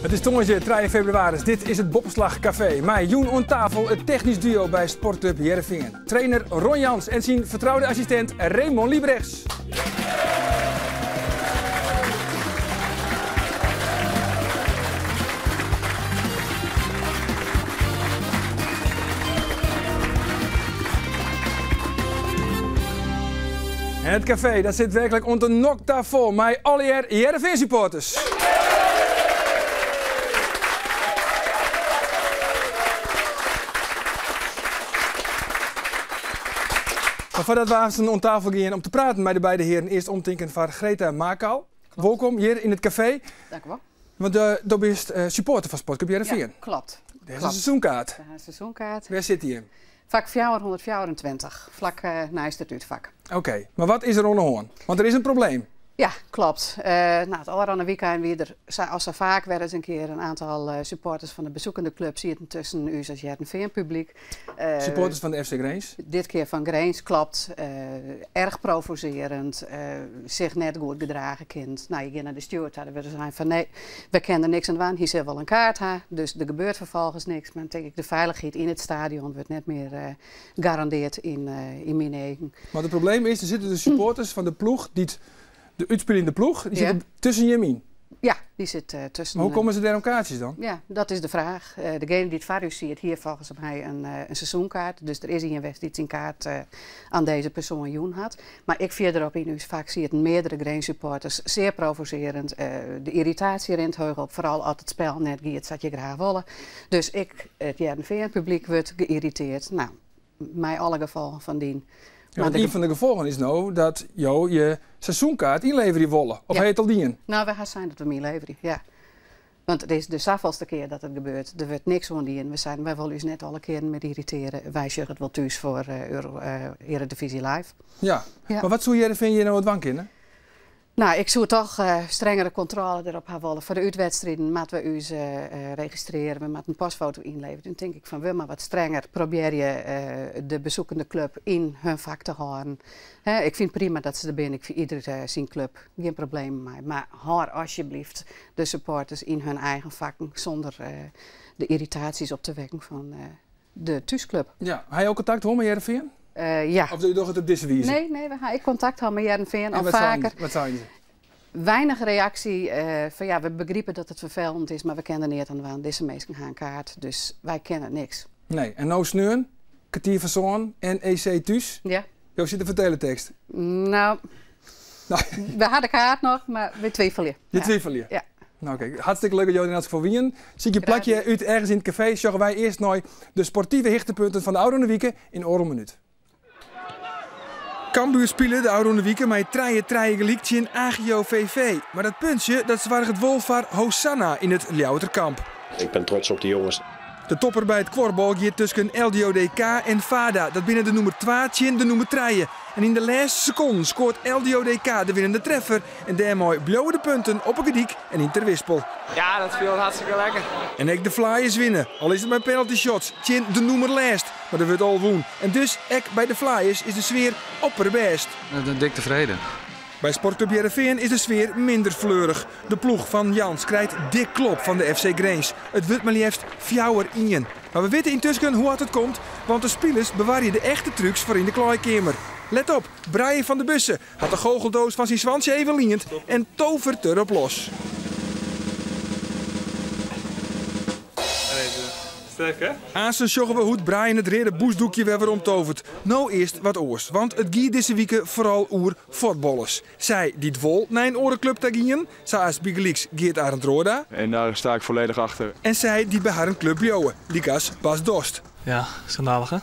Het is donderdag 3 februari. Dit is het Bobbeslag Café. Mij Joen aan tafel, het technisch duo bij Sportclub Heerenveen. Trainer Ron Jans en zijn vertrouwde assistent Raymond Liebrechts. En het café dat zit werkelijk onder nokta vol met alle Heerenveen supporters. Maar voordat we aan tafel gaan om te praten met de beide heren, eerst omtinken van Greta Makau. Welkom hier in het café. Dank u wel. Want je bent supporter van Sportclub Heerenveen. Ja, klopt. Dat is een seizoenkaart. Dat is een seizoenkaart. Waar zit die in? Vak 424, vlak naast het uitvak. Oké, maar wat is er onderhoorn? Want er is een probleem. Ja, klopt. Het allerhande weekend weer er, als er vaak werd eens een keer een aantal supporters van de bezoekende club zitten tussen u als Heerenveen publiek. Supporters van de FC Grains? Dit keer van Grains, klopt. Erg provocerend, zich net goed gedragen kind. Nou, je gaat naar de steward, hadden we zijn van nee, we kennen niks aan de waan. Hier zit wel een kaart, dus er gebeurt vervolgens niks. Maar dan denk ik, de veiligheid in het stadion wordt net meer gegarandeerd in mijn eigen. Maar het probleem is, er zitten de supporters van de ploeg die de uitspelende ploeg, die zitten tussen je in. Ja, die zit tussen. Maar hoe komen ze daar om kaartjes dan? Ja, dat is de vraag. Degene die het varus ziet, hier volgens mij een seizoenkaart. Dus er is hier een wedstrijd die een kaart aan deze persoon Joen had. Maar ik vier erop in, dus vaak zie je het meerdere Grain supporters, zeer provocerend. De irritatie rent hoog op, vooral als het spel net gaat, zat je graag willen. Dus het Heerenveen publiek wordt geïrriteerd. Nou, mij alle gevolgen van dien. Ja, want een van de gevolgen is nou dat je seizoenkaart inleveren willen. Of heet al die? Nou, we gaan zijn dat we hem inleveren, ja. Want het is de zoveelste keer dat het gebeurt. Er wordt niks van die in. Wij willen u net alle keren met irriteren. Wij zeggen het wel thuis voor Eredivisie Live. Ja, maar wat zou Heerenveen je nou wat wanken? Nou, ik zou toch strengere controle erop hebben willen. Voor de uitwedstrijden moeten we u registreren, we moeten een pasfoto inleveren. Dan denk ik van, wil maar wat strenger. Probeer je de bezoekende club in hun vak te houden. Ik vind prima dat ze er zijn. Ik vind iedere zijn club geen probleem mee. Maar hoor alsjeblieft de supporters in hun eigen vak zonder de irritaties op te wekken van de thuisclub. Ja, heb je ook contact met Heerenveen? Ja. Of doe je het op deze wijze? Nee, we gaan contact houden met Heerenveen al wat vaker. Wat zou je? Weinig reactie. Van ja, we begrijpen dat het vervelend is, maar we kennen niet aan de waan. Deze mensen gaan kaart, dus wij kennen niks. Nee, en nou sneun, kwartier van zo'n en EC thuis. Ja. Jo, zit de verteletekst? Nou, we hadden kaart nog, maar we twijfelen. Je twijfel je? Ja. Nou kijk, hartstikke leuk dat jullie als ik voor wien. Zie je plakje uit ergens in het café, zorgen wij eerst naar de sportieve hichtenpunten van de Oude Wieken in Oren minuut. Cambuur spelen de Oude Wieken met 3-3 gelijk in Agio VV. Maar dat puntje, dat zwaar het wol van Hosanna in het Ljouwerkamp. Ik ben trots op die jongens. De topper bij het kworbal gaat tussen LDODK en Vada. Dat binnen de nummer 2 de nummer 3. En in de laatste seconde scoort LDODK de winnende treffer. En daarmee blowen de punten op een gediek en in ter wispel. Ja, dat viel hartstikke lekker. En ook de Flyers winnen. Al is het met penalty shots. Tjen de nummer laatst. Maar dat wordt al woen. En dus, ook bij de Flyers is de sfeer opperbest. Dik tevreden. Bij Sportclub Heerenveen is de sfeer minder fleurig. De ploeg van Jans krijgt dik klop van de FC Grains. Het wordt maar liefst 4-1. Maar we weten intussen hoe het komt, want de spelers bewaren de echte trucs voor in de kleedkamer. Let op, Brian van de Bussen had de goocheldoos van zijn zwansje even liend en tovert erop los. Sterk, hè? Aanstaan sjoggen we hoe Brian het rede boesdoekje weer omtovert. Nou eerst wat oors, want het giet deze week vooral oer voetballers. Zij die het vol naar een orenclub te gingen, zoals Bigeliks Geert Arend Roda. En daar sta ik volledig achter. En zij die bij haar een club blouwen, Likas Bas Dost. Ja, schandalig, hè?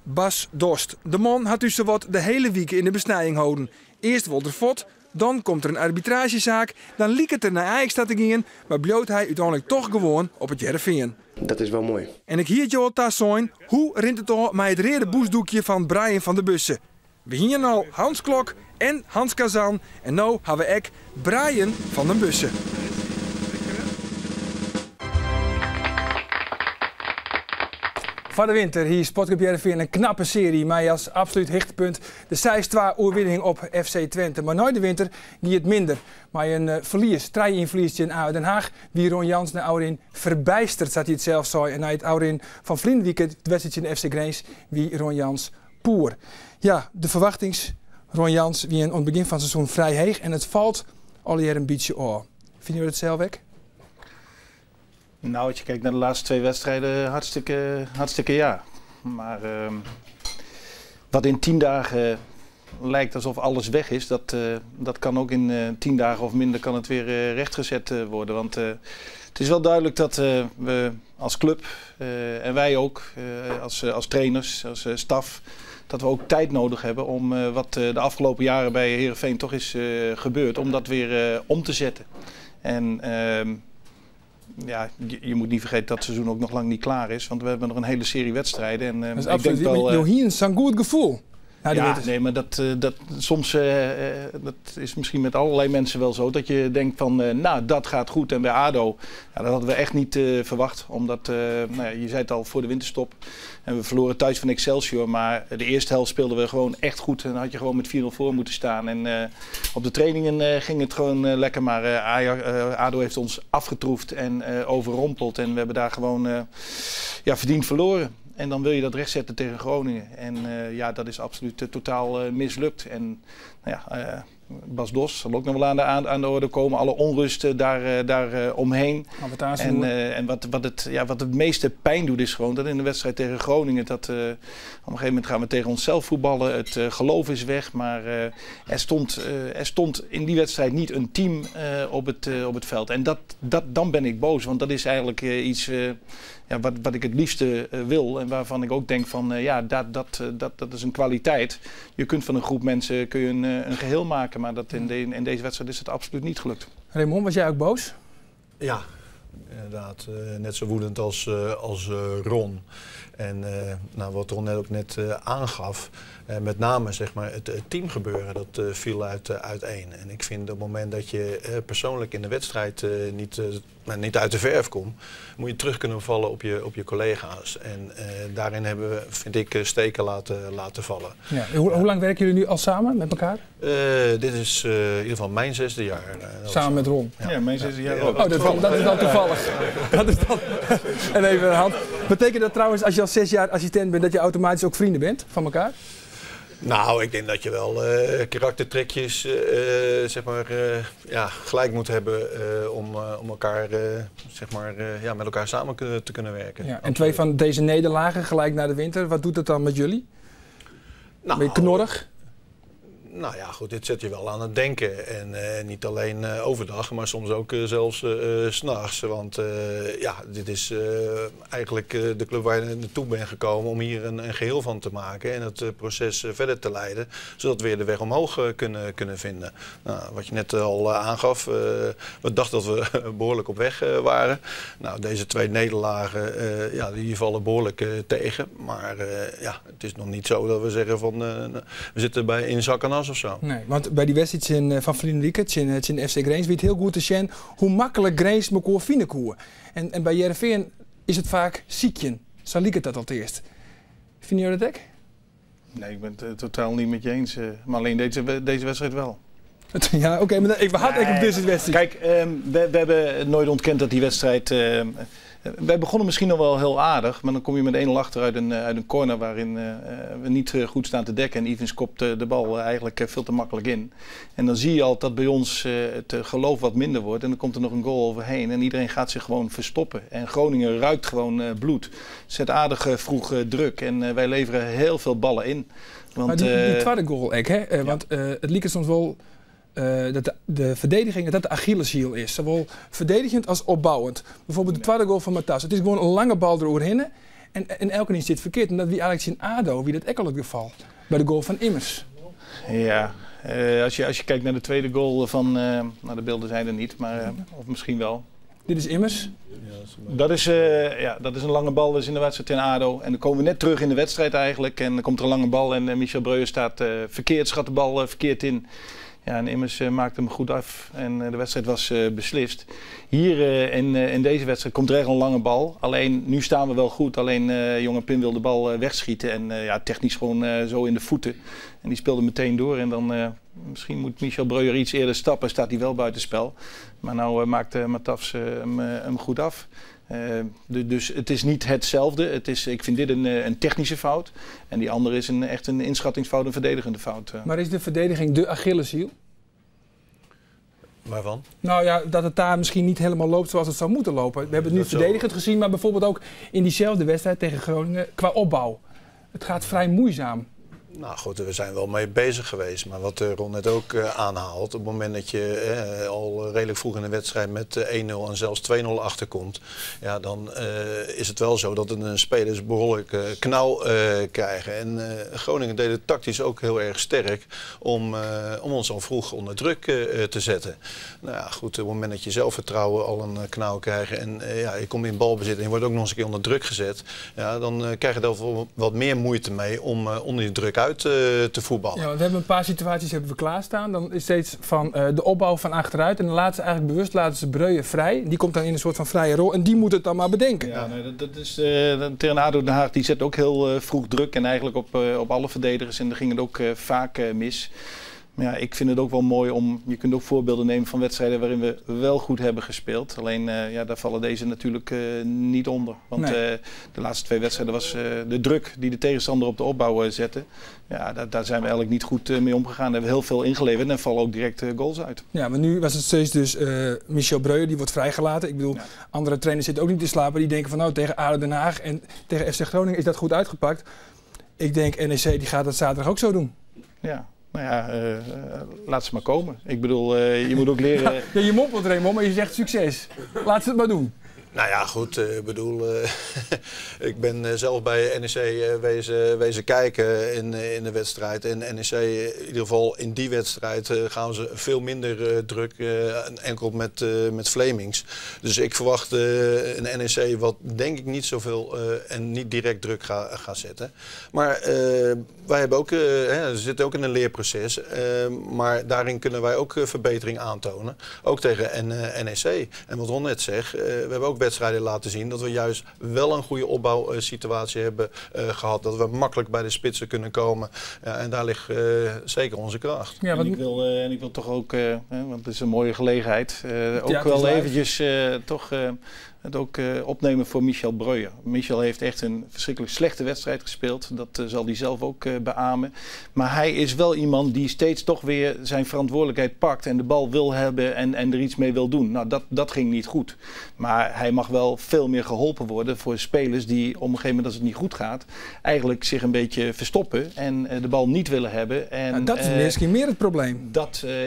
Bas Dost. De man had dus zowat de hele week in de besnijing houden. Eerst wordt er fot, dan komt er een arbitragezaak, dan liek het er naar Ajax te gingen, maar bloot hij uiteindelijk toch gewoon op het Heerenveen. Dat is wel mooi. En ik hier jou thuis zien, hoe rint het al met het rede boesdoekje van Brian van de Bussen. We hier al Hans Klok en Hans Kazan en nu hebben we ook Brian van den Bussen. Van de winter hier Sportclub Heerenveen een knappe serie, maar als absoluut hoogtepunt de 6-2 overwinning op FC Twente. Maar nooit de winter ging het minder. Maar een verlies, 3-1 verlies in Den Haag, wie Ron Jans naar Aurin verbijsterd, zat hij het zelf zo. En na het Aurin van Vlienweekend, het wedstrijdje in FC Greens, wie Ron Jans poer. Ja, de verwachtings, Ron Jans, wie aan het begin van het seizoen vrij hoog en het valt al hier een beetje op. Vinden jullie het zelf ook? Nou, als je kijkt naar de laatste 2 wedstrijden, hartstikke ja. Maar wat in 10 dagen lijkt alsof alles weg is, dat kan ook in 10 dagen of minder kan het weer rechtgezet worden. Want het is wel duidelijk dat we als club en wij ook als trainers, als staf, dat we ook tijd nodig hebben om wat de afgelopen jaren bij Heerenveen toch is gebeurd, om dat weer om te zetten. En ja, je moet niet vergeten dat het seizoen ook nog lang niet klaar is, want we hebben nog een hele serie wedstrijden. En, dat is absoluut niet. Maar hier is een goed gevoel. Ja, nee, maar dat soms dat is misschien met allerlei mensen wel zo. Dat je denkt van, nou, dat gaat goed. En bij ADO, ja, dat hadden we echt niet verwacht. Omdat, nou ja, je zei het al, voor de winterstop. En we verloren thuis van Excelsior. Maar de eerste helft speelden we gewoon echt goed. En dan had je gewoon met 4-0 voor moeten staan. En op de trainingen ging het gewoon lekker. Maar ADO heeft ons afgetroefd en overrompeld. En we hebben daar gewoon verdiend verloren. En dan wil je dat rechtzetten tegen Groningen. En ja, dat is absoluut totaal mislukt. En nou ja, Bas Dos zal ook nog wel aan de orde komen. Alle onrust daar omheen. En wat het meeste pijn doet is gewoon dat in de wedstrijd tegen Groningen... dat op een gegeven moment gaan we tegen onszelf voetballen. Het geloof is weg. Maar er stond in die wedstrijd niet een team op het veld. En dan ben ik boos. Want dat is eigenlijk iets... Ja, wat ik het liefste wil en waarvan ik ook denk van dat is een kwaliteit. Je kunt van een groep mensen een geheel maken, maar in deze wedstrijd is het absoluut niet gelukt. Raymond, was jij ook boos? Ja, inderdaad. Net zo woedend als Ron. En wat Ron net aangaf, met name zeg maar, het teamgebeuren, dat viel uiteen. En ik vind op het moment dat je persoonlijk in de wedstrijd niet uit de verf komt, moet je terug kunnen vallen op je collega's. En daarin hebben we, vind ik, steken laten vallen. Ja. Hoe lang werken jullie nu al samen met elkaar? Dit is in ieder geval mijn 6e jaar. Samen met Ron? Ja, mijn 6e jaar ook. Oh, dat is dan toevallig. Dat is dan... En even hand. Betekent dat trouwens, als je al 6 jaar assistent bent, dat je automatisch ook vrienden bent van elkaar? Nou, ik denk dat je wel karaktertrekjes gelijk moet hebben om elkaar met elkaar samen te kunnen werken. Ja, en 2 van deze nederlagen gelijk na de winter, wat doet het dan met jullie? Ben je knorrig? Nou ja, goed, dit zet je wel aan het denken. En niet alleen overdag, maar soms ook zelfs 's nachts. Want dit is eigenlijk de club waar je naartoe bent gekomen om hier een geheel van te maken. En het proces verder te leiden, zodat we weer de weg omhoog kunnen vinden. Nou, wat je net al aangaf, we dachten dat we behoorlijk op weg waren. Nou, deze 2 nederlagen, die vallen behoorlijk tegen. Maar het is nog niet zo dat we zeggen van we zitten in zak en as of zo. Nee, want bij die wedstrijd van Vlienweekend, in FC Greens, weet heel goed te zien hoe makkelijk Greens elkaar vinden koe. En bij Heerenveen is het vaak ziekjen. Zo liep het dat al het eerst. Vinden jullie dat ook? Nee, ik ben het totaal niet met je eens. Maar alleen deze wedstrijd wel. Ja, oké, maar we hadden op deze wedstrijd. Kijk, we hebben nooit ontkend dat die wedstrijd... wij begonnen misschien nog wel heel aardig, maar dan kom je met 1-0 achter uit een corner waarin we niet goed staan te dekken. En Ivens kopt de bal eigenlijk veel te makkelijk in. En dan zie je al dat bij ons het geloof wat minder wordt. En dan komt er nog een goal overheen en iedereen gaat zich gewoon verstoppen. En Groningen ruikt gewoon bloed. Zet aardig vroeg druk en wij leveren heel veel ballen in. Want, maar die tweede goal, hè? Want het liep soms wel... dat de verdediging dat de Achilleshiel is. Zowel verdedigend als opbouwend. Bijvoorbeeld de tweede goal van Matas. Het is gewoon een lange bal eroverheen. En elke keer zit verkeerd. En dat wie eigenlijk in ADO, wie dat ook al het geval. Bij de goal van Immers. Ja, als je kijkt naar de tweede goal van... de beelden zijn er niet, maar of misschien wel. Dit is Immers. Dat is een lange bal dus in de wedstrijd in ADO. En dan komen we net terug in de wedstrijd eigenlijk. En dan komt er een lange bal en Michel Breuer staat verkeerd, schat de bal verkeerd in. Ja, en Immers maakte hem goed af en de wedstrijd was beslist. Hier in deze wedstrijd komt er echt een lange bal. Alleen nu staan we wel goed. Alleen jonge Pim wil de bal wegschieten en ja, technisch gewoon zo in de voeten. En die speelde meteen door en dan misschien moet Michel Breuer iets eerder stappen, staat hij wel buitenspel. Maar nou maakte Matafs hem goed af. Dus het is niet hetzelfde. Ik vind dit een technische fout. En die andere is echt een inschattingsfout, een verdedigende fout. Maar is de verdediging de Achilleshiel? Waarvan? Nou ja, dat het daar misschien niet helemaal loopt zoals het zou moeten lopen. We hebben het nu verdedigend gezien, maar bijvoorbeeld ook in diezelfde wedstrijd tegen Groningen qua opbauw. Het gaat vrij moeizaam. Nou goed, we zijn wel mee bezig geweest. Maar wat Ron net ook aanhaalt, op het moment dat je al redelijk vroeg in de wedstrijd met 1-0 en zelfs 2-0 achterkomt, ja, dan is het wel zo dat de spelers behoorlijk knauw krijgen. En Groningen deed het tactisch ook heel erg sterk om ons al vroeg onder druk te zetten. Nou ja, goed, op het moment dat je zelfvertrouwen al een knauw krijgt en ja, je komt in balbezit en je wordt ook nog eens een keer onder druk gezet, ja, dan krijg je er wat meer moeite mee om onder die druk uit te voetballen. Ja, we hebben een paar situaties klaarstaan. Dan is steeds van de opbouw van achteruit. En dan laten ze eigenlijk bewust ze Breuer vrij. Die komt dan in een soort van vrije rol. En die moet het dan maar bedenken. Ja, nee, dat is tegen ADO Den Haag. Die zet ook heel vroeg druk. En eigenlijk op alle verdedigers. En daar ging het ook vaak mis. Maar ja, ik vind het ook wel mooi je kunt ook voorbeelden nemen van wedstrijden waarin we wel goed hebben gespeeld. Alleen ja, daar vallen deze natuurlijk niet onder. Want de laatste 2 wedstrijden was de druk die de tegenstander op de opbouw zette. Ja, daar zijn we eigenlijk niet goed mee omgegaan. Daar hebben we heel veel ingeleverd en vallen ook direct goals uit. Ja, maar nu was het steeds dus Michel Breuer, die wordt vrijgelaten. Ik bedoel, andere trainers zitten ook niet te slapen. Die denken van nou, tegen ADO Den Haag en tegen FC Groningen is dat goed uitgepakt. Ik denk NEC die gaat dat zaterdag ook zo doen. Ja. Nou ja, laat ze maar komen. Ik bedoel, je moet ook leren... Ja, je mompelt Raymond, maar je zegt succes. Laat ze het maar doen. Nou ja, goed, ik bedoel, ik ben zelf bij NEC wezen kijken in de wedstrijd. En NEC, in ieder geval in die wedstrijd, gaan ze veel minder druk, enkel met Flemings. Dus ik verwacht een NEC wat denk ik niet zoveel en niet direct druk gaat zetten. Maar wij hebben ook, we zitten ook in een leerproces, maar daarin kunnen wij ook verbetering aantonen. Ook tegen NEC. En wat Ron net zegt, we hebben ook wedstrijden laten zien dat we juist wel een goede opbouwsituatie hebben gehad. Dat we makkelijk bij de spitsen kunnen komen. Ja, en daar ligt zeker onze kracht. Ja, en ik wil toch ook, want het is een mooie gelegenheid, ook wel eventjes het ook opnemen voor Michel Breuer. Michel heeft echt een verschrikkelijk slechte wedstrijd gespeeld. Dat zal hij zelf ook beamen. Maar hij is wel iemand die steeds toch weer zijn verantwoordelijkheid pakt en de bal wil hebben en er iets mee wil doen. Nou, dat ging niet goed. Maar hij mag wel veel meer geholpen worden voor spelers die op een gegeven moment, als het niet goed gaat, eigenlijk zich een beetje verstoppen en de bal niet willen hebben. En dat is misschien meer het probleem.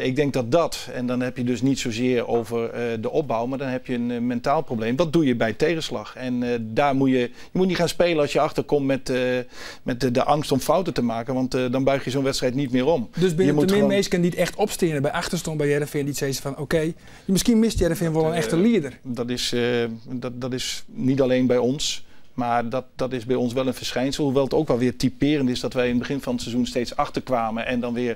Ik denk dat. En dan heb je dus niet zozeer over de opbouw, maar dan heb je een mentaal probleem. Dat doe je bij tegenslag. En daar moet je moet niet gaan spelen als je achterkomt met de angst om fouten te maken. Want dan buig je zo'n wedstrijd niet meer om. Dus binnen de meesken niet echt opstenen bij achterstand bij Heerenveen. Die zei van oké, misschien mist Heerenveen wel een echte leider. Dat is niet alleen bij ons. Maar dat is bij ons wel een verschijnsel. Hoewel het ook wel weer typerend is dat wij in het begin van het seizoen steeds achterkwamen. En dan weer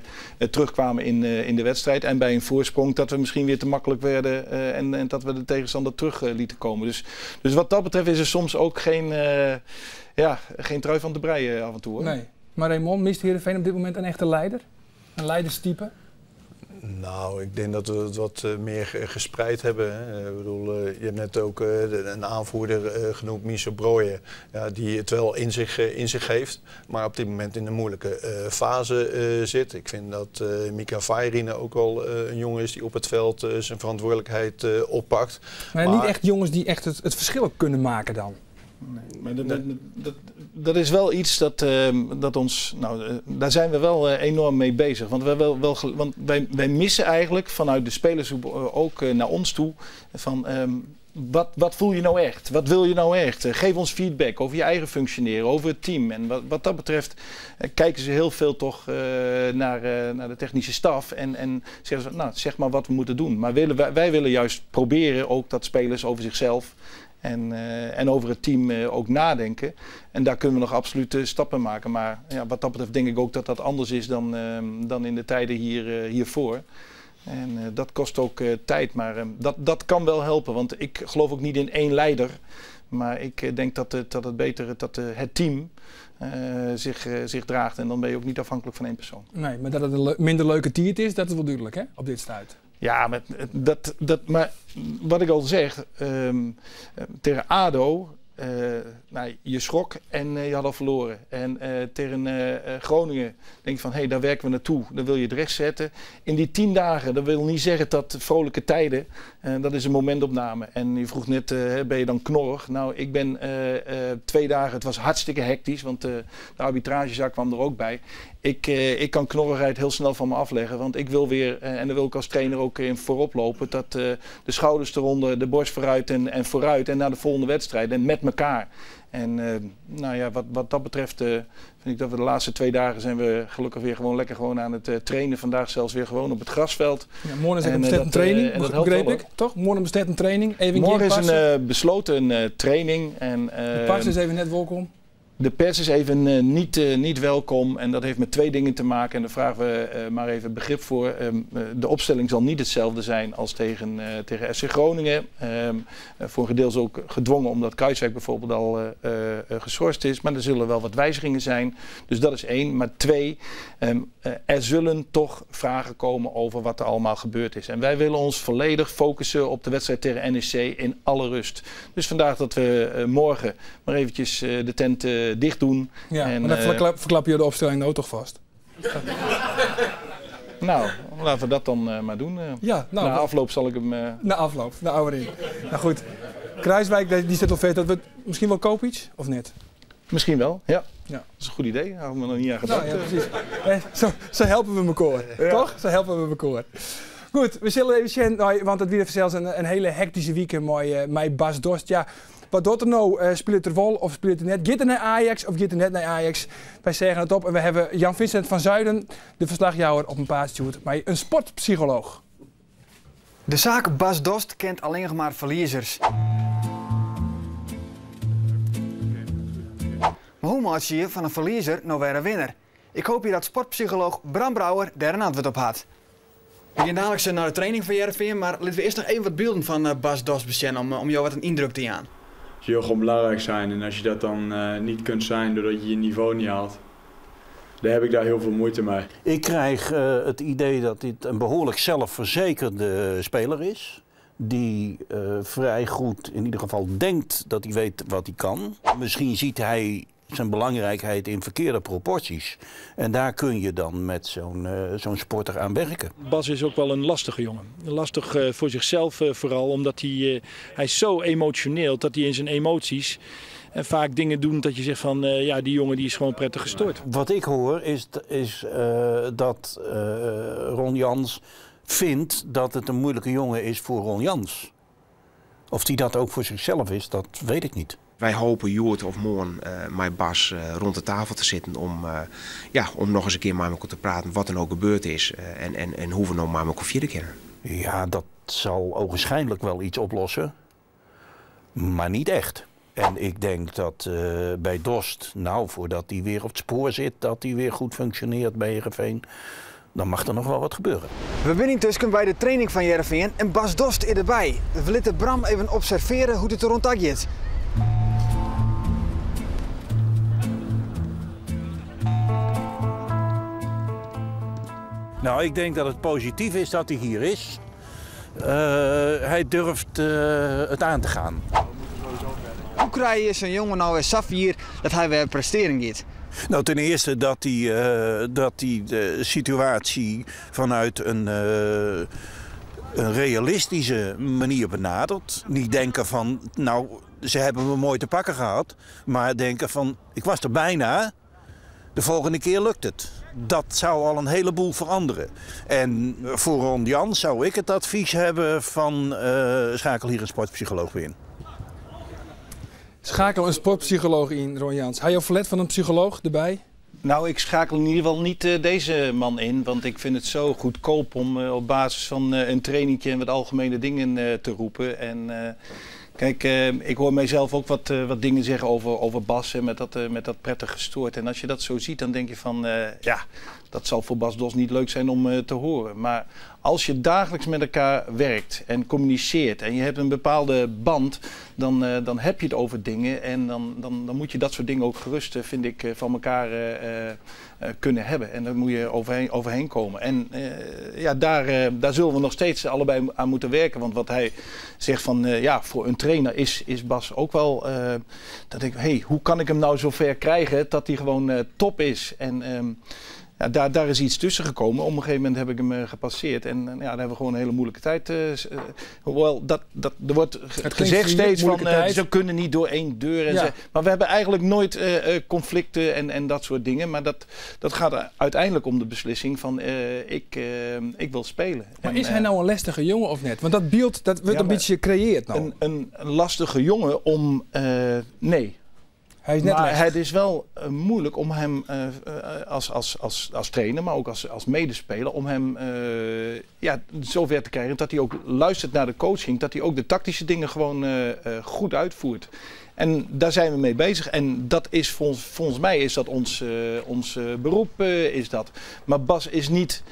terugkwamen in de wedstrijd. En bij een voorsprong dat we misschien weer te makkelijk werden. En dat we de tegenstander terug lieten komen. Dus wat dat betreft is er soms ook geen trui van de brei af en toe. Hoor. Nee. Maar Raymond, mist Heerenveen op dit moment een echte leider? Een leiderstype? Nou, ik denk dat we het wat meer gespreid hebben. Hè. Ik bedoel, je hebt net ook een aanvoerder genoemd, Michel Breuer, die het wel in zich heeft, maar op dit moment in een moeilijke fase zit. Ik vind dat Mika Vairinen ook wel een jongen is die op het veld zijn verantwoordelijkheid oppakt. Maar niet echt jongens die echt het verschil kunnen maken dan? Nee, maar dat is wel iets dat ons... Nou, daar zijn we wel enorm mee bezig. Want wij missen eigenlijk vanuit de spelers ook naar ons toe van... Wat voel je nou echt? Wat wil je nou echt? Geef ons feedback over je eigen functioneren, over het team. En wat dat betreft kijken ze heel veel toch naar de technische staf. En zeggen ze, nou, zeg maar wat we moeten doen. Maar wij willen juist proberen ook dat spelers over zichzelf En over het team ook nadenken. En daar kunnen we nog absoluut stappen maken. Maar ja, wat dat betreft denk ik ook dat dat anders is dan in de tijden hiervoor. En dat kost ook tijd. Maar dat kan wel helpen. Want ik geloof ook niet in één leider. Maar ik denk dat het beter dat het team zich draagt. En dan ben je ook niet afhankelijk van één persoon. Nee, maar dat het een minder leuke tiert is, dat is wel duidelijk hè, op dit stuit. Ja, maar wat ik al zeg, tegen ADO, je schrok en je had al verloren. En tegen Groningen denk je van, hé, daar werken we naartoe. Dan wil je het recht zetten. In die 10 dagen, dat wil niet zeggen dat vrolijke tijden, dat is een momentopname. En je vroeg net, ben je dan knorrig? Nou, ik ben 2 dagen, het was hartstikke hectisch, want de arbitragezaak kwam er ook bij. Ik kan knorrigheid heel snel van me afleggen, want ik wil weer, en daar wil ik als trainer ook in voorop lopen, dat de schouders eronder, de borst vooruit en vooruit en naar de volgende wedstrijd en met elkaar. En nou ja, wat dat betreft vind ik dat we de laatste 2 dagen zijn we gelukkig weer gewoon lekker aan het trainen. Vandaag zelfs weer gewoon op het grasveld. Ja, morgen is een bestemde training, begreep ik, toch? Morgen een bestemde training. Even morgen is een besloten training. En, de pers is even net welkom. De pers is even niet welkom en dat heeft met 2 dingen te maken en daar vragen we maar even begrip voor. De opstelling zal niet hetzelfde zijn als tegen FC Groningen. Voor een gedeelte ook gedwongen omdat Kruijswijk bijvoorbeeld al geschorst is. Maar er zullen wel wat wijzigingen zijn. Dus dat is 1. Maar 2, er zullen toch vragen komen over wat er allemaal gebeurd is. En wij willen ons volledig focussen op de wedstrijd tegen NEC in alle rust. Dus vandaar dat we morgen maar eventjes de tent dicht doen. Ja, en, maar dan verklap je de opstelling nou toch vast. Nou, laten we dat dan maar doen. Ja, nou, na afloop zal ik hem... Na afloop, na ouderin. Nou goed, Kruijswijk die zit al vet. Dat we misschien wel kopen iets, of net? Misschien wel, ja. Ja. Dat is een goed idee. Daar hebben we nog niet aan gedacht. Nou, ja, precies. Zo helpen we elkaar, ja. Toch? Zo helpen we elkaar. Goed, we zullen even zien, want het weer zelfs een hele hectische week met Bas Dost. Ja, wat doet er nou? Speelt het er wel of speelt het er net? Gaat er naar Ajax of gaat er net naar Ajax? Wij zeggen het op en we hebben Jan-Vincent van Zuiden, de verslagjouwer, op een paard stuurt, maar een sportpsycholoog. De zaak Bas Dost kent alleen nog maar verliezers. Maar hoe maak je van een verliezer nou weer een winnaar? Ik hoop hier dat sportpsycholoog Bram Brouwer daar een antwoord op had. We gaan dadelijk naar de training van Heerenveen, maar laten we eerst nog even wat beelden van Bas Dost bezien om jou wat een indruk te gaan. Het wil gewoon belangrijk zijn en als je dat dan niet kunt zijn doordat je je niveau niet haalt, dan heb ik daar heel veel moeite mee. Ik krijg het idee dat dit een behoorlijk zelfverzekerde speler is. Die vrij goed in ieder geval denkt dat hij weet wat hij kan. Misschien ziet hij zijn belangrijkheid in verkeerde proporties. En daar kun je dan met zo'n sporter aan werken. Bas is ook wel een lastige jongen. Lastig voor zichzelf vooral, omdat hij is zo emotioneel dat hij in zijn emoties vaak dingen doet dat je zegt van ja, die jongen die is gewoon prettig gestoord. Wat ik hoor is dat Ron Jans vindt dat het een moeilijke jongen is voor Ron Jans. Of hij dat ook voor zichzelf is, dat weet ik niet. Wij hopen Joert of morgen met Bas rond de tafel te zitten om nog eens een keer met elkaar te praten wat er nou gebeurd is en hoe we nou met elkaar verder kunnen. Ja, dat zal ogenschijnlijk wel iets oplossen, maar niet echt. En ik denk dat bij Dost, nou voordat hij weer op het spoor zit, dat hij weer goed functioneert bij Heerenveen, dan mag er nog wel wat gebeuren. We zijn intussen bij de training van Heerenveen en Bas Dost is erbij. We laten Bram even observeren hoe het er rond gaat. Nou, ik denk dat het positief is dat hij hier is. Hij durft het aan te gaan. Hoe krijg je zo'n jongen nou weer Safir dat hij weer presteren gaat? Nou, ten eerste dat hij de situatie vanuit een realistische manier benadert. Niet denken van, nou, ze hebben me mooi te pakken gehad. Maar denken van, ik was er bijna. De volgende keer lukt het. Dat zou al een heleboel veranderen. En voor Ron Jans zou ik het advies hebben van schakel hier een sportpsycholoog in. Schakel een sportpsycholoog in, Ron Jans. Hij je verlet van een psycholoog erbij? Nou, ik schakel in ieder geval niet deze man in. Want ik vind het zo goedkoop om op basis van een trainingje en wat algemene dingen te roepen. En Kijk, ik hoor mijzelf ook wat dingen zeggen over Bas met dat prettig gestoord. En als je dat zo ziet, dan denk je van, ja, dat zal voor Bas Dost niet leuk zijn om te horen. Maar als je dagelijks met elkaar werkt en communiceert en je hebt een bepaalde band, dan heb je het over dingen. En dan moet je dat soort dingen ook gerust, vind ik, van elkaar kunnen hebben. En daar moet je overheen komen. En ja, daar zullen we nog steeds allebei aan moeten werken. Want wat hij zegt van, ja, voor een trainer is Bas ook wel, dat ik, hey, hoe kan ik hem nou zover krijgen dat hij gewoon top is? En ja, daar is iets tussen gekomen. Op een gegeven moment heb ik hem gepasseerd. En ja, daar hebben we gewoon een hele moeilijke tijd. Hoewel, er wordt gezegd steeds van, ze kunnen niet door één deur. En ja. Maar we hebben eigenlijk nooit conflicten en dat soort dingen. Maar dat gaat uiteindelijk om de beslissing van, ik wil spelen. Maar is hij nou een lastige jongen of net? Want dat beeld, dat wordt een beetje gecreëerd nou. Een lastige jongen om, nee. Hij is net maar het is wel moeilijk om hem als trainer, maar ook als medespeler, om hem zover te krijgen dat hij ook luistert naar de coaching, dat hij ook de tactische dingen gewoon goed uitvoert. En daar zijn we mee bezig. En dat is volgens mij is dat ons beroep. Is dat. Maar Bas is niet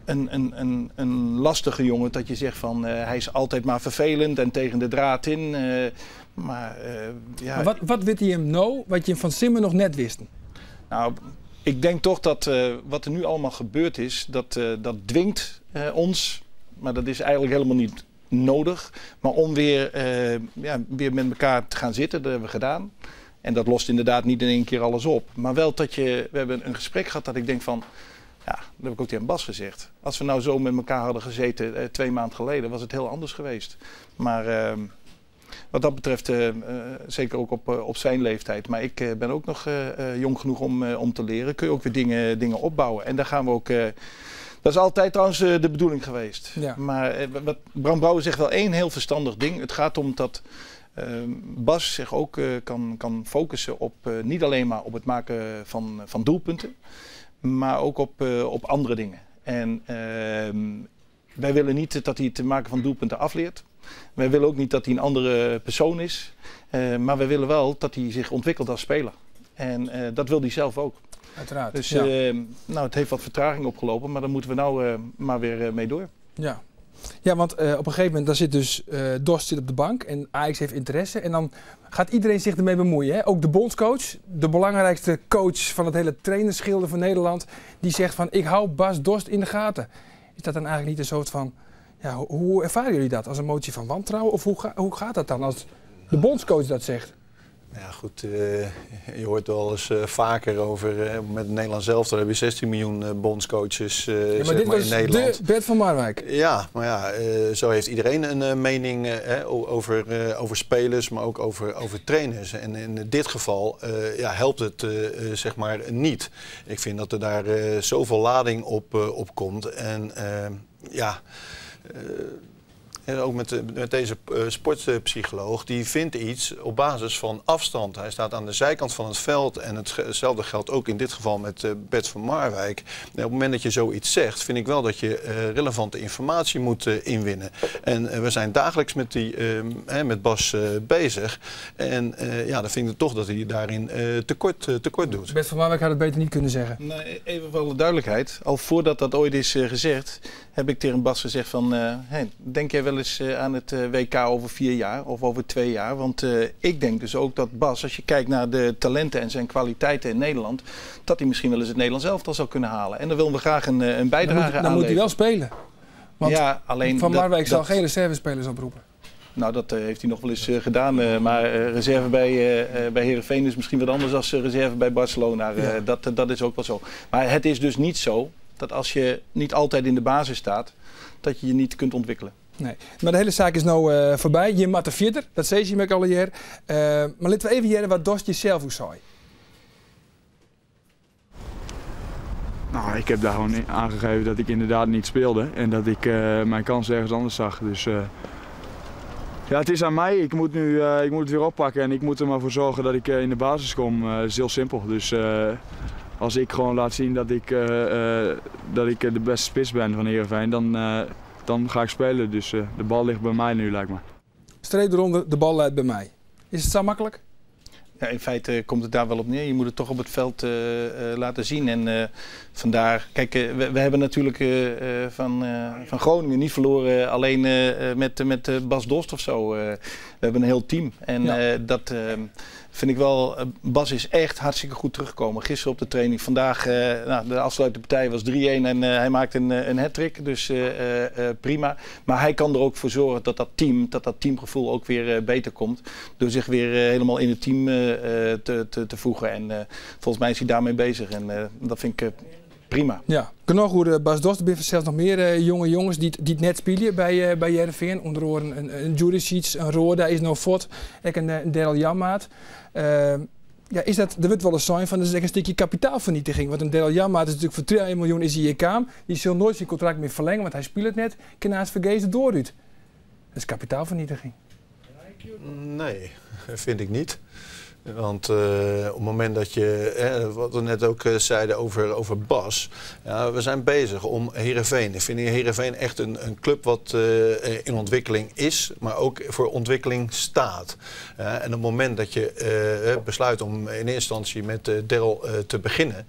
een lastige jongen dat je zegt van hij is altijd maar vervelend en tegen de draad in. Maar wat weet hij hem nou, wat je van Simmen nog net wist? Nou, ik denk toch dat wat er nu allemaal gebeurd is, dat dwingt ons, maar dat is eigenlijk helemaal niet nodig, maar om weer met elkaar te gaan zitten, dat hebben we gedaan. En dat lost inderdaad niet in één keer alles op. Maar wel we hebben een gesprek gehad dat ik denk van, ja, dat heb ik ook tegen Bas gezegd. Als we nou zo met elkaar hadden gezeten 2 maanden geleden, was het heel anders geweest. Maar wat dat betreft, zeker ook op zijn leeftijd. Maar ik ben ook nog jong genoeg om te leren. Kun je ook weer dingen opbouwen. En daar gaan we ook. Dat is altijd trouwens de bedoeling geweest. Ja. Maar wat Bram Brouwer zegt wel één heel verstandig ding. Het gaat om dat Bas zich ook kan focussen op niet alleen maar op het maken van doelpunten. Maar ook op andere dingen. En wij willen niet dat hij het maken van doelpunten afleert. Wij willen ook niet dat hij een andere persoon is. Maar wij willen wel dat hij zich ontwikkelt als speler. En dat wil hij zelf ook. Uiteraard. Dus het heeft wat vertraging opgelopen. Maar daar moeten we nou maar weer mee door. Ja. Ja, want op een gegeven moment dan zit dus Dost zit op de bank en Ajax heeft interesse. En dan gaat iedereen zich ermee bemoeien. Hè? Ook de bondscoach, de belangrijkste coach van het hele trainerschilde van Nederland. Die zegt van, ik hou Bas Dost in de gaten. Is dat dan eigenlijk niet een soort van, ja, hoe ervaren jullie dat? Als een motie van wantrouwen? Of hoe gaat dat dan als de bondscoach dat zegt? Ja goed, je hoort wel eens vaker over, met Nederland zelf, daar heb je 16 miljoen bondscoaches maar dit was in Nederland. De Bert van Marwijk. Ja, maar ja, zo heeft iedereen een mening over spelers, maar ook over trainers. En in dit geval helpt het zeg maar niet. Ik vind dat er daar zoveel lading op komt. En en ook met deze sportpsycholoog, die vindt iets op basis van afstand. Hij staat aan de zijkant van het veld en hetzelfde geldt ook in dit geval met Bert van Marwijk. En op het moment dat je zoiets zegt, vind ik wel dat je relevante informatie moet inwinnen. En we zijn dagelijks met Bas bezig. En dan vind ik toch dat hij daarin tekort doet. Bert van Marwijk had het beter niet kunnen zeggen. Nee, even wel de duidelijkheid. Al voordat dat ooit is gezegd, heb ik tegen Bas gezegd van, denk jij wel eens aan het WK over 4 jaar of over 2 jaar? Want ik denk dus ook dat Bas, als je kijkt naar de talenten en zijn kwaliteiten in Nederland, dat hij misschien wel eens het Nederlands elftal zou kunnen halen. En dan willen we graag een bijdrage aanleveren. Dan moet hij wel spelen. Want ja, alleen Van Marwijk zal geen reservespelers oproepen. Nou, dat heeft hij nog wel eens gedaan. Maar reserve bij Heerenveen is misschien wat anders dan reserve bij Barcelona. Ja. Dat is ook wel zo. Maar het is dus niet zo dat als je niet altijd in de basis staat, dat je je niet kunt ontwikkelen. Nee, maar de hele zaak is nou voorbij. Je maakt er verder, dat zei je met al jaar. Maar laten we even jaren wat Dost jezelf ook zei. Nou, ik heb daar gewoon aangegeven dat ik inderdaad niet speelde en dat ik mijn kans ergens anders zag. Dus ja, het is aan mij. Ik moet het weer oppakken en ik moet er maar voor zorgen dat ik in de basis kom. Dat is heel simpel. Dus als ik gewoon laat zien dat ik de beste spits ben van Heerenveen, dan ga ik spelen. Dus de bal ligt bij mij nu, lijkt me. tweede ronde, de bal leidt bij mij. Is het zo makkelijk? Ja, in feite komt het daar wel op neer. Je moet het toch op het veld laten zien. En vandaar, kijk, we hebben natuurlijk van Groningen niet verloren alleen met Bas Dost of zo. We hebben een heel team. En dat vind ik wel, Bas is echt hartstikke goed teruggekomen. Gisteren op de training, vandaag, de afsluitende partij was 3-1 en hij maakte een hat-trick. Dus prima. Maar hij kan er ook voor zorgen dat teamgevoel ook weer beter komt. Door zich weer helemaal in het team te voegen. En volgens mij is hij daarmee bezig. En dat vind ik prima. Ja, genoeg hoe Bas Dost. Er zijn zelfs nog meer jonge jongens die het net spelen bij Heerenveen. Onder andere een Juricic, een Roda is nog fort. En een Daryl Janmaat. Is dat, er wordt wel eens zijn van, dat is echt een stukje kapitaalvernietiging. Want een Daryl Janmaat is natuurlijk voor 2 miljoen is hij kwam. Die zal nooit zijn contract meer verlengen, want hij speelt het net. Kan naast vergezen dooruit. Dat is kapitaalvernietiging. Nee, vind ik niet. Want op het moment dat je, wat we net ook zeiden over Bas, ja, we zijn bezig om Heerenveen. Ik vind Heerenveen echt een club wat in ontwikkeling is, maar ook voor ontwikkeling staat. En op het moment dat je besluit om in eerste instantie met Daryl te beginnen,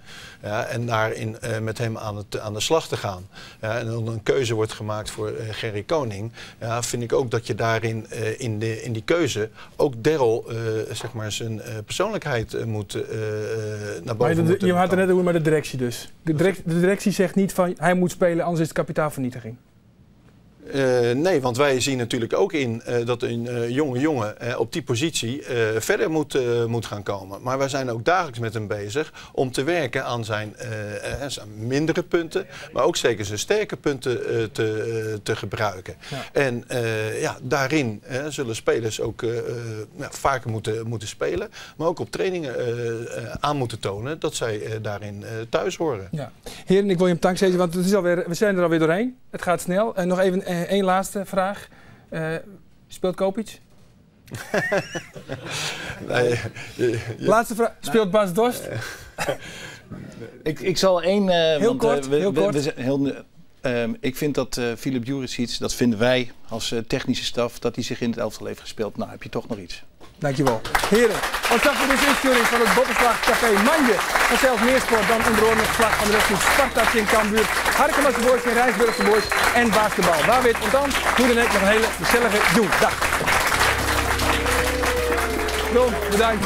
en daarin met hem aan de slag te gaan, en dan een keuze wordt gemaakt voor Gerry Koning, vind ik ook dat je daarin in die keuze ook Daryl zeg maar zijn persoonlijkheid moet naar boven moeten. Je had het net over met de directie dus. De directie zegt niet van hij moet spelen, anders is het kapitaalvernietiging. Nee, want wij zien natuurlijk ook in dat een jonge jongen op die positie verder moet gaan komen. Maar wij zijn ook dagelijks met hem bezig om te werken aan zijn mindere punten, maar ook zeker zijn sterke punten te gebruiken. Ja. En daarin zullen spelers ook vaker moeten spelen, maar ook op trainingen aan moeten tonen dat zij daarin thuis horen. Ja. Heren, ik wil je hem dankzeggen, want het is we zijn er alweer doorheen. Het gaat snel. En nog even één laatste vraag. Speelt Kopic? Nee. Laatste vraag. Speelt Bas Dost? Ik zal één... heel kort. Ik vind dat Filip Juricic, dat vinden wij als technische staf, dat hij zich in het elftal heeft gespeeld. Nou, heb je toch nog iets. Dankjewel. Heren, ontzag voor deze insturing van het Boppenslag Café Manje. Vanzelf meer sport dan onder andere het slag van de wedstrijd Sparta in Cambuur, Harkema's de Boys in Rijnsburg de Boys en basketbal. Waar weet, want dan hoe dan ook nog een hele gezellige dag. Ron, bedankt.